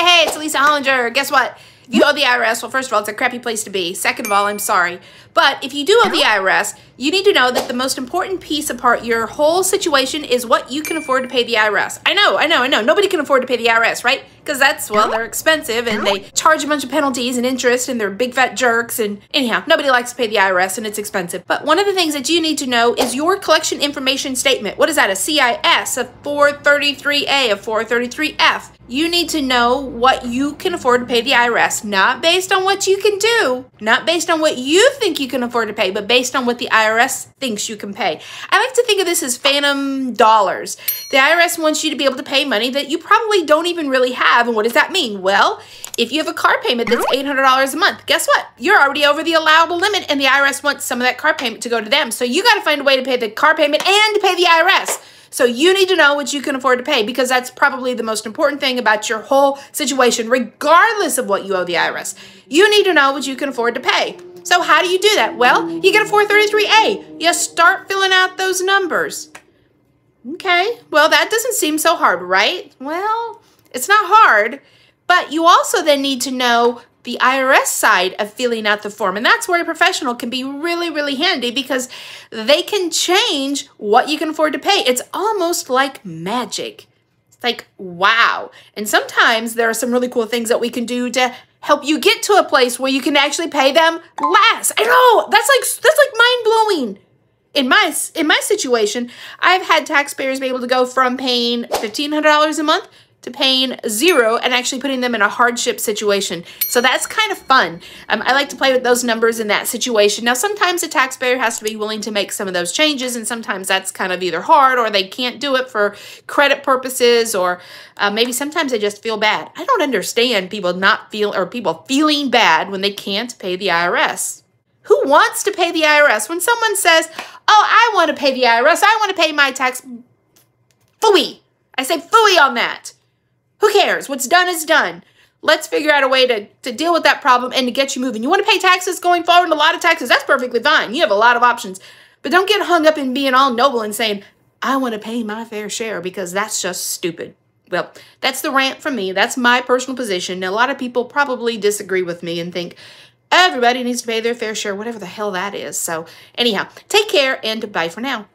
Hey, it's Lisa Hollinger. Guess what? You owe the IRS. Well, first of all, it's a crappy place to be. Second of all, I'm sorry. But if you do owe the IRS, you need to know that the most important piece apart your whole situation is what you can afford to pay the IRS. I know. Nobody can afford to pay the IRS, right? Because that's, well, they're expensive and they charge a bunch of penalties and interest and they're big fat jerks. And anyhow, nobody likes to pay the IRS and it's expensive. But one of the things that you need to know is your collection information statement. What is that? A CIS, a 433A, a 433F. You need to know what you can afford to pay the IRS, not based on what you can do, not based on what you think you can afford to pay, but based on what the IRS thinks you can pay. I like to think of this as phantom dollars. The IRS wants you to be able to pay money that you probably don't even really have. And what does that mean? Well, if you have a car payment that's $800 a month, guess what? You're already over the allowable limit and the IRS wants some of that car payment to go to them. So you got to find a way to pay the car payment and to pay the IRS. So you need to know what you can afford to pay because that's probably the most important thing about your whole situation, regardless of what you owe the IRS. You need to know what you can afford to pay. So how do you do that? Well, you get a 433A. You start filling out those numbers. Okay, well, that doesn't seem so hard, right? Well, it's not hard, but you also then need to know the IRS side of filling out the form. And that's where a professional can be really, really handy because they can change what you can afford to pay. It's almost like magic. It's like, wow. And sometimes there are some really cool things that we can do to help you get to a place where you can actually pay them less. I know, that's like mind-blowing. In my situation, I've had taxpayers be able to go from paying $1,500 a month to paying $0 and actually putting them in a hardship situation. So that's kind of fun. I like to play with those numbers in that situation. Now, sometimes a taxpayer has to be willing to make some of those changes, and sometimes that's kind of either hard or they can't do it for credit purposes, or maybe sometimes they just feel bad. I don't understand people people feeling bad when they can't pay the IRS. Who wants to pay the IRS? When someone says, oh, I want to pay the IRS, I want to pay my tax, phooey. I say phooey on that. Who cares? What's done is done. Let's figure out a way to deal with that problem and to get you moving. You want to pay taxes going forward, a lot of taxes, that's perfectly fine. You have a lot of options. But don't get hung up in being all noble and saying, I want to pay my fair share, because that's just stupid. Well, that's the rant from me. That's my personal position. Now, a lot of people probably disagree with me and think everybody needs to pay their fair share, whatever the hell that is. So anyhow, take care and bye for now.